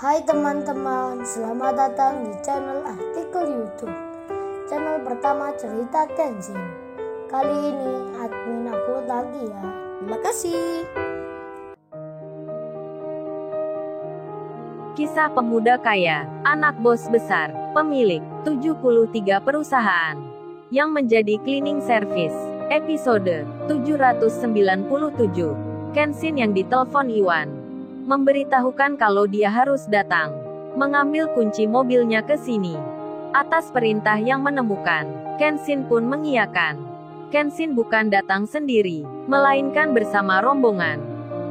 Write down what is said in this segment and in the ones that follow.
Hai teman-teman, selamat datang di channel artikel YouTube. Channel pertama cerita Kenshin. Kali ini admin upload lagi ya. Terima kasih. Kisah pemuda kaya, anak bos besar, pemilik 73 perusahaan, yang menjadi cleaning service. Episode 797. Kenshin yang ditelepon Iwan memberitahukan kalau dia harus datang mengambil kunci mobilnya ke sini. Atas perintah yang menemukan, Kenshin pun mengiyakan. Kenshin bukan datang sendiri, melainkan bersama rombongan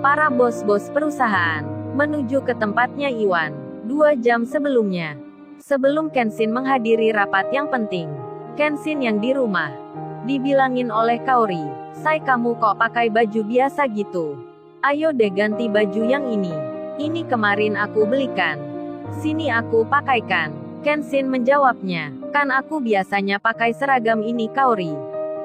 para bos-bos perusahaan menuju ke tempatnya Iwan 2 jam sebelumnya. Sebelum Kenshin menghadiri rapat yang penting, Kenshin yang di rumah dibilangin oleh Kaori, "Say, kamu kok pakai baju biasa gitu? Ayo deh ganti baju yang ini. Ini kemarin aku belikan. Sini aku pakaikan." Kenshin menjawabnya, "Kan aku biasanya pakai seragam ini Kaori.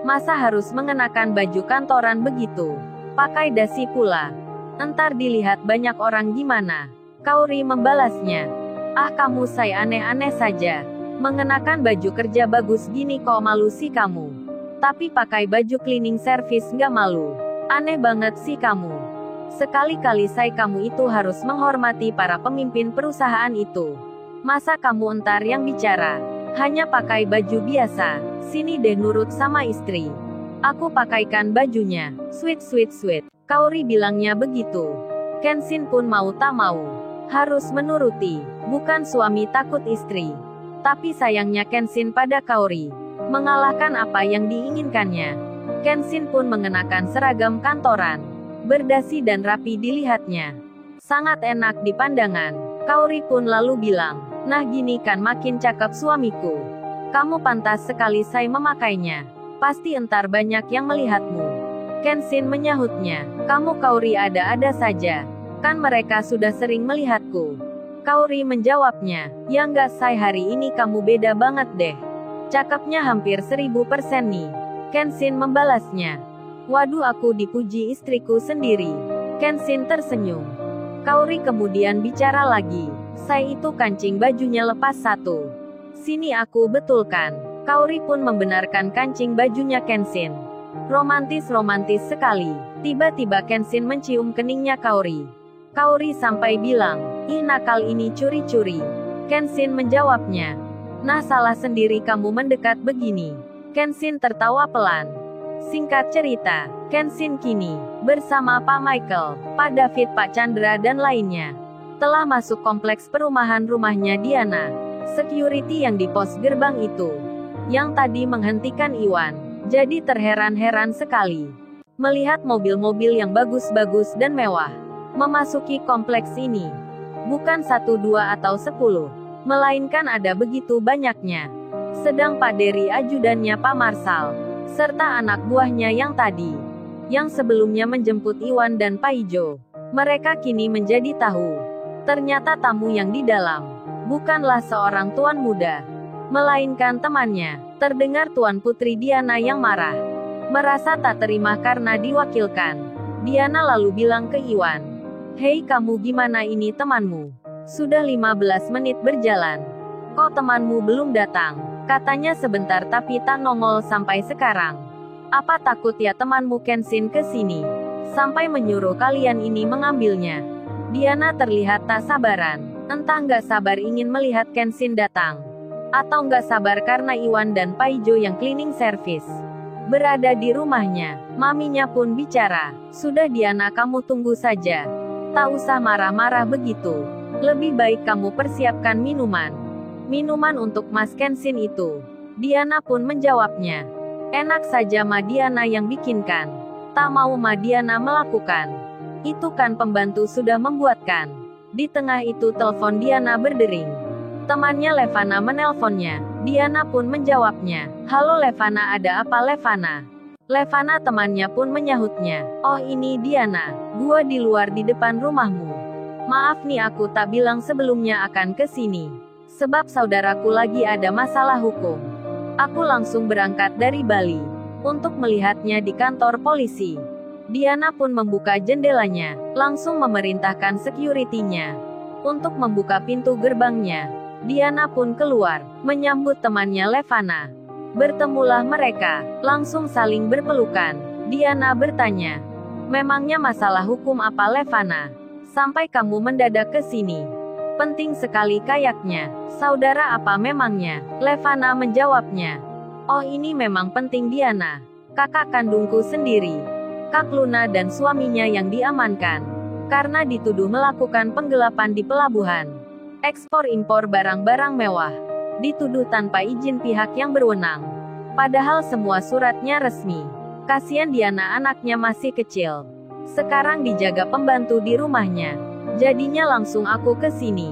Masa harus mengenakan baju kantoran begitu? Pakai dasi pula. Entar dilihat banyak orang gimana." Kaori membalasnya, "Ah kamu Say, aneh-aneh saja. Mengenakan baju kerja bagus gini kok malu sih kamu. Tapi pakai baju cleaning service nggak malu. Aneh banget sih kamu. Sekali-kali Say, kamu itu harus menghormati para pemimpin perusahaan itu. Masa kamu entar yang bicara, hanya pakai baju biasa. Sini deh nurut sama istri. Aku pakaikan bajunya." "Sweet sweet sweet." Kaori bilangnya begitu. Kenshin pun mau tak mau harus menuruti. Bukan suami takut istri. Tapi sayangnya Kenshin pada Kaori mengalahkan apa yang diinginkannya. Kenshin pun mengenakan seragam kantoran, berdasi dan rapi dilihatnya. Sangat enak di pandangan. Kaori pun lalu bilang, "Nah gini kan makin cakep suamiku. Kamu pantas sekali Say memakainya. Pasti entar banyak yang melihatmu." Kenshin menyahutnya, "Kamu Kaori ada-ada saja. Kan mereka sudah sering melihatku." Kaori menjawabnya, "Ya enggak Say, hari ini kamu beda banget deh. Cakepnya hampir 1000% nih." Kenshin membalasnya, "Waduh, aku dipuji istriku sendiri." Kenshin tersenyum. Kaori kemudian bicara lagi, "Say, itu kancing bajunya lepas satu. Sini aku betulkan." Kaori pun membenarkan kancing bajunya Kenshin. Romantis-romantis sekali. Tiba-tiba Kenshin mencium keningnya Kaori. Kaori sampai bilang, "Ih nakal ini curi-curi." Kenshin menjawabnya, "Nah salah sendiri kamu mendekat begini." Kenshin tertawa pelan. Singkat cerita, Kenshin kini bersama Pak Michael, Pak David, Pak Chandra dan lainnya telah masuk kompleks perumahan rumahnya Diana. Security yang di pos gerbang itu, yang tadi menghentikan Iwan, jadi terheran-heran sekali melihat mobil-mobil yang bagus-bagus dan mewah memasuki kompleks ini. Bukan 1, 2 atau 10, melainkan ada begitu banyaknya. Sedang Pak Derry, ajudannya Pak Marshall, serta anak buahnya yang tadi, yang sebelumnya menjemput Iwan dan Pak Ijo. Mereka kini menjadi tahu, ternyata tamu yang di dalam bukanlah seorang tuan muda, melainkan temannya. Terdengar Tuan Putri Diana yang marah, merasa tak terima karena diwakilkan. Diana lalu bilang ke Iwan, "Hei kamu, gimana ini temanmu? Sudah 15 menit berjalan. Kok temanmu belum datang? Katanya sebentar tapi tak nongol sampai sekarang. Apa takut ya temanmu Kenshin ke sini sampai menyuruh kalian ini mengambilnya?" Diana terlihat tak sabaran. Entah nggak sabar ingin melihat Kenshin datang, atau nggak sabar karena Iwan dan Pak Ijo yang cleaning service berada di rumahnya. Maminya pun bicara, "Sudah Diana, kamu tunggu saja. Tak usah marah-marah begitu. Lebih baik kamu persiapkan minuman. Minuman untuk Mas Kenshin itu." Diana pun menjawabnya, "Enak saja Ma Diana yang bikinkan. Tak mau Ma Diana melakukan. Itu kan pembantu sudah membuatkan." Di tengah itu telepon Diana berdering. Temannya Levana menelponnya. Diana pun menjawabnya, "Halo Levana, ada apa Levana?" Levana temannya pun menyahutnya, "Oh ini Diana, gua di luar di depan rumahmu. Maaf nih aku tak bilang sebelumnya akan ke sini. Sebab saudaraku lagi ada masalah hukum. Aku langsung berangkat dari Bali untuk melihatnya di kantor polisi." Diana pun membuka jendelanya, langsung memerintahkan security-nya untuk membuka pintu gerbangnya. Diana pun keluar, menyambut temannya Levana. Bertemulah mereka, langsung saling berpelukan. Diana bertanya, "Memangnya masalah hukum apa Levana? Sampai kamu mendadak ke sini?" "Penting sekali kayaknya. Saudara apa memangnya?" Levana menjawabnya. "Oh ini memang penting Diana. Kakak kandungku sendiri, Kak Luna dan suaminya yang diamankan. Karena dituduh melakukan penggelapan di pelabuhan. Ekspor-impor barang-barang mewah. Dituduh tanpa izin pihak yang berwenang. Padahal semua suratnya resmi. Kasian Diana anaknya masih kecil. Sekarang dijaga pembantu di rumahnya. Jadinya langsung aku ke sini.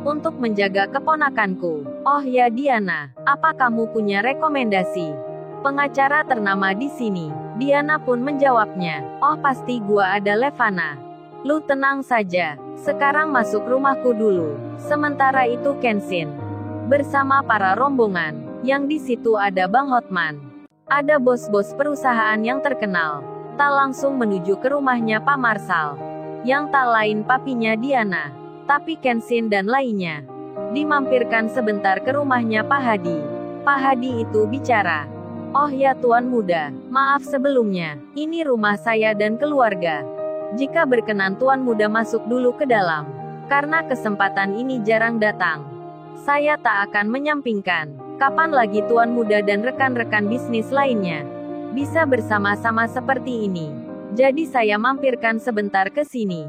Untuk menjaga keponakanku." "Oh ya Diana, apa kamu punya rekomendasi? Pengacara ternama di sini." Diana pun menjawabnya, "Oh pasti gua ada Levana. Lu tenang saja. Sekarang masuk rumahku dulu." Sementara itu Kenshin bersama para rombongan, yang di situ ada Bang Hotman. Ada bos-bos perusahaan yang terkenal. Tak langsung menuju ke rumahnya Pak Marsal. Yang tak lain papinya Diana. Tapi Kenshin dan lainnya dimampirkan sebentar ke rumahnya Pak Hadi. Pak Hadi itu bicara, "Oh ya Tuan Muda, maaf sebelumnya. Ini rumah saya dan keluarga. Jika berkenan Tuan Muda masuk dulu ke dalam. Karena kesempatan ini jarang datang. Saya tak akan menyampingkan. Kapan lagi Tuan Muda dan rekan-rekan bisnis lainnya bisa bersama-sama seperti ini. Jadi saya mampirkan sebentar ke sini.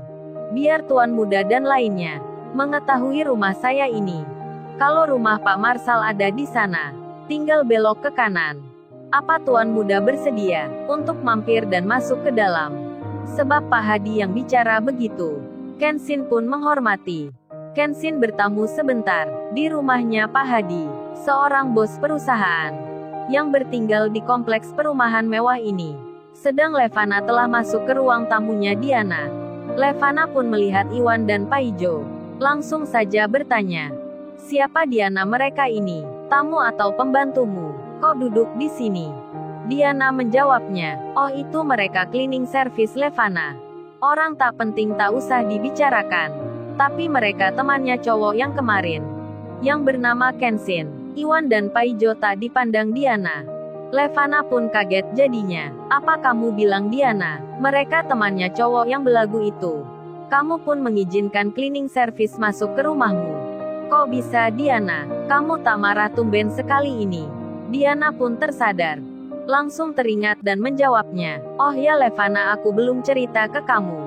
Biar Tuan Muda dan lainnya mengetahui rumah saya ini. Kalau rumah Pak Marsal ada di sana, tinggal belok ke kanan. Apa Tuan Muda bersedia untuk mampir dan masuk ke dalam?" Sebab Pak Hadi yang bicara begitu, Kenshin pun menghormati. Kenshin bertamu sebentar di rumahnya Pak Hadi, seorang bos perusahaan yang bertinggal di kompleks perumahan mewah ini. Sedang Levana telah masuk ke ruang tamunya Diana. Levana pun melihat Iwan dan Paijo. Langsung saja bertanya, "Siapa Diana mereka ini? Tamu atau pembantumu? Kok duduk di sini?" Diana menjawabnya, "Oh itu mereka cleaning service Levana. Orang tak penting tak usah dibicarakan. Tapi mereka temannya cowok yang kemarin, yang bernama Kenshin." Iwan dan Paijo tak dipandang Diana. Levana pun kaget jadinya. "Apa kamu bilang Diana? Mereka temannya cowok yang belagu itu. Kamu pun mengizinkan cleaning service masuk ke rumahmu. Kok bisa Diana? Kamu tak marah tumben sekali ini?" Diana pun tersadar. Langsung teringat dan menjawabnya, "Oh ya Levana aku belum cerita ke kamu.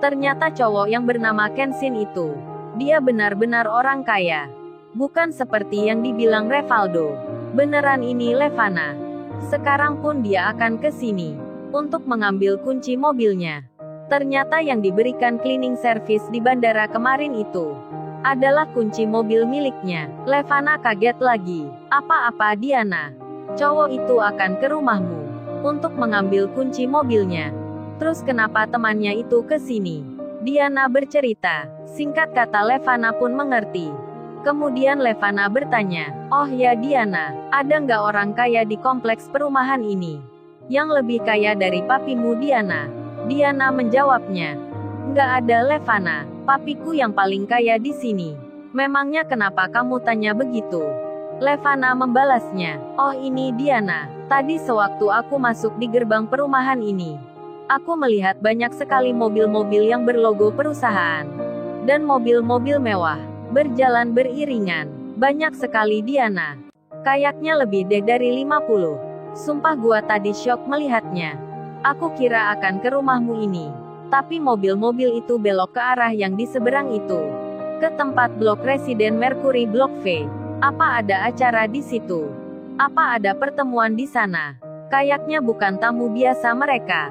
Ternyata cowok yang bernama Kenshin itu, dia benar-benar orang kaya. Bukan seperti yang dibilang Revaldo. Beneran ini Levana. Sekarang pun dia akan ke sini untuk mengambil kunci mobilnya. Ternyata yang diberikan cleaning service di bandara kemarin itu adalah kunci mobil miliknya." Levana kaget lagi. "Apa-apa Diana? Cowok itu akan ke rumahmu untuk mengambil kunci mobilnya. Terus kenapa temannya itu ke sini?" Diana bercerita. Singkat kata Levana pun mengerti. Kemudian Levana bertanya, "Oh ya Diana, ada nggak orang kaya di kompleks perumahan ini? Yang lebih kaya dari papimu Diana?" Diana menjawabnya, "Nggak ada Levana, papiku yang paling kaya di sini." "Memangnya kenapa kamu tanya begitu?" Levana membalasnya, "Oh ini Diana, tadi sewaktu aku masuk di gerbang perumahan ini, aku melihat banyak sekali mobil-mobil yang berlogo perusahaan. Dan mobil-mobil mewah berjalan beriringan. Banyak sekali Diana. Kayaknya lebih dari 50. Sumpah gua tadi syok melihatnya. Aku kira akan ke rumahmu ini. Tapi mobil-mobil itu belok ke arah yang di seberang itu. Ke tempat blok residen Mercury Blok V. Apa ada acara di situ? Apa ada pertemuan di sana? Kayaknya bukan tamu biasa mereka."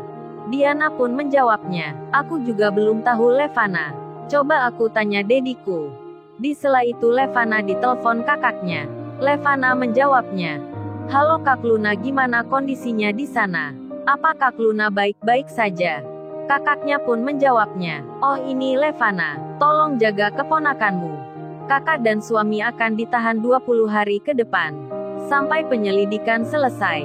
Diana pun menjawabnya, "Aku juga belum tahu Levana. Coba aku tanya dediku." Di sela itu Levana ditelepon kakaknya. Levana menjawabnya, "Halo Kak Luna, gimana kondisinya di sana? Apa Kak Luna baik-baik saja?" Kakaknya pun menjawabnya, "Oh ini Levana, tolong jaga keponakanmu. Kakak dan suami akan ditahan 20 hari ke depan. Sampai penyelidikan selesai.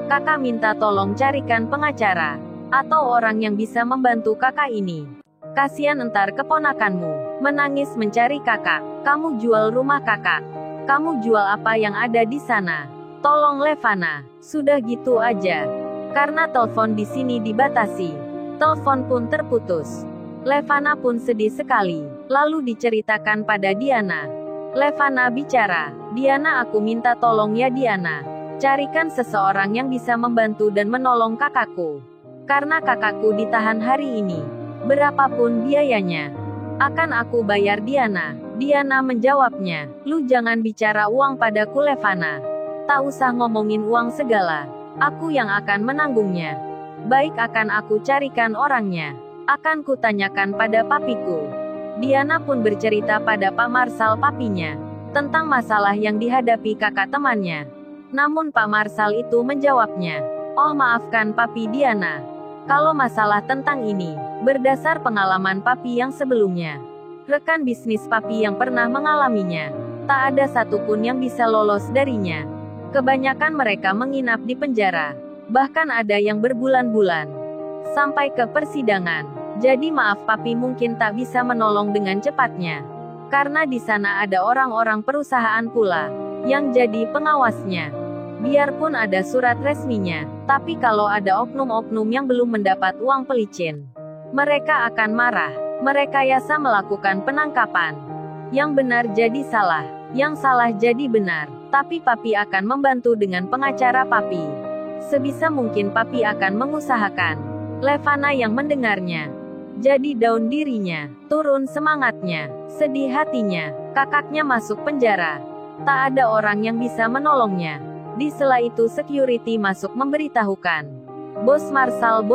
Kakak minta tolong carikan pengacara atau orang yang bisa membantu kakak ini. Kasian entar keponakanmu." menangis mencari kakak. Kamu jual rumah kakak. Kamu jual apa yang ada di sana? Tolong Levana. Sudah gitu aja. Karena telepon di sini dibatasi. Telepon pun terputus. Levana pun sedih sekali. Lalu diceritakan pada Diana. Levana bicara. Diana, aku minta tolong ya Diana. Carikan seseorang yang bisa membantu dan menolong kakakku. Karena kakakku ditahan hari ini. Berapapun biayanya, akan aku bayar Diana. Diana menjawabnya. Lu jangan bicara uang padaku Levana. Tak usah ngomongin uang segala. Aku yang akan menanggungnya. Baik, akan aku carikan orangnya. Akan kutanyakan pada papiku. Diana pun bercerita pada Pak Marsal papinya. Tentang masalah yang dihadapi kakak temannya. Namun Pak Marsal itu menjawabnya. Oh maafkan papi Diana. Kalau masalah tentang ini, berdasar pengalaman papi yang sebelumnya. Rekan bisnis papi yang pernah mengalaminya. Tak ada satupun yang bisa lolos darinya. Kebanyakan mereka menginap di penjara. Bahkan ada yang berbulan-bulan. Sampai ke persidangan. Jadi maaf papi mungkin tak bisa menolong dengan cepatnya. Karena di sana ada orang-orang perusahaan pula. Yang jadi pengawasnya. Biarpun ada surat resminya. Tapi kalau ada oknum-oknum yang belum mendapat uang pelicin. Mereka akan marah. Merekayasa melakukan penangkapan. Yang benar jadi salah. Yang salah jadi benar. Tapi papi akan membantu dengan pengacara papi. Sebisa mungkin papi akan mengusahakan. Levana yang mendengarnya. Jadi down dirinya. Turun semangatnya. Sedih hatinya. Kakaknya masuk penjara. Tak ada orang yang bisa menolongnya. Di sela itu security masuk memberitahukan. Bos Marsal,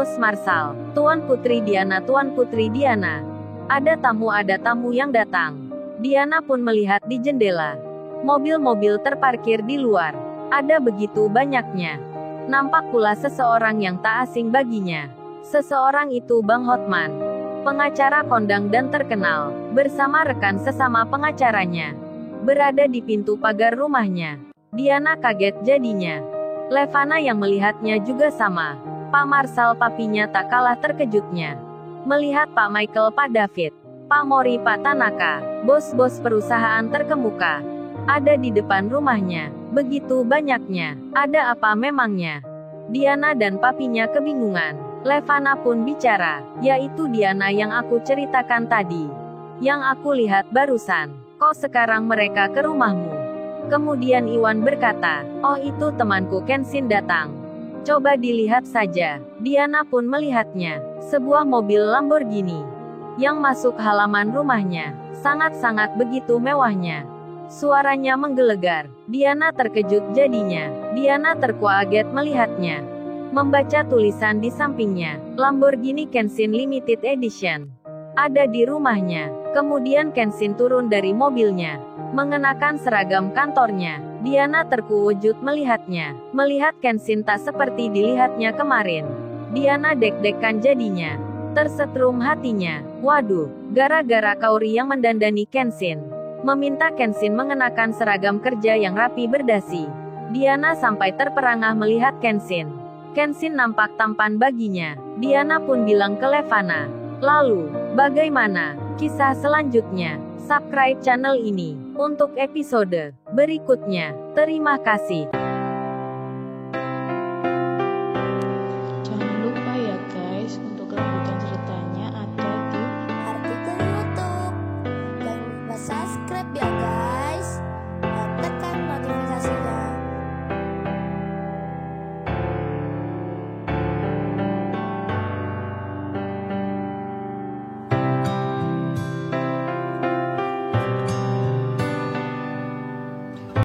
Tuan Putri Diana, Tuan Putri Diana. Ada tamu yang datang. Diana pun melihat di jendela. Mobil-mobil terparkir di luar. Ada begitu banyaknya. Nampak pula seseorang yang tak asing baginya. Seseorang itu Bang Hotman. Pengacara kondang dan terkenal. Bersama rekan sesama pengacaranya. Berada di pintu pagar rumahnya. Diana kaget jadinya. Levana yang melihatnya juga sama. Pak Marsal papinya tak kalah terkejutnya. Melihat Pak Michael, Pak David, Pak Mori, Pak Tanaka, bos-bos perusahaan terkemuka. Ada di depan rumahnya. Begitu banyaknya. Ada apa memangnya? Diana dan papinya kebingungan. Levana pun bicara. Yaitu Diana yang aku ceritakan tadi. Yang aku lihat barusan. Kok sekarang mereka ke rumahmu? Kemudian Iwan berkata, oh itu temanku Kenshin datang. Coba dilihat saja. Diana pun melihatnya. Sebuah mobil Lamborghini. Yang masuk halaman rumahnya. Sangat-sangat begitu mewahnya. Suaranya menggelegar. Diana terkejut jadinya. Diana terkaget melihatnya. Membaca tulisan di sampingnya. Lamborghini Kenshin Limited Edition. Ada di rumahnya. Kemudian Kenshin turun dari mobilnya. Mengenakan seragam kantornya. Diana terkejut melihatnya. Melihat Kenshin tak seperti dilihatnya kemarin. Diana deg-degan jadinya. Tersetrum hatinya. Waduh, gara-gara Kaori yang mendandani Kenshin. Meminta Kenshin mengenakan seragam kerja yang rapi berdasi. Diana sampai terperangah melihat Kenshin. Kenshin nampak tampan baginya. Diana pun bilang ke Levana. Lalu, bagaimana kisah selanjutnya? Subscribe channel ini untuk episode berikutnya. Terima kasih. Jangan lupa ya guys, untuk kelanjutan ceritanya ada di Artikel YouTube. Jangan lupa subscribe ya guys.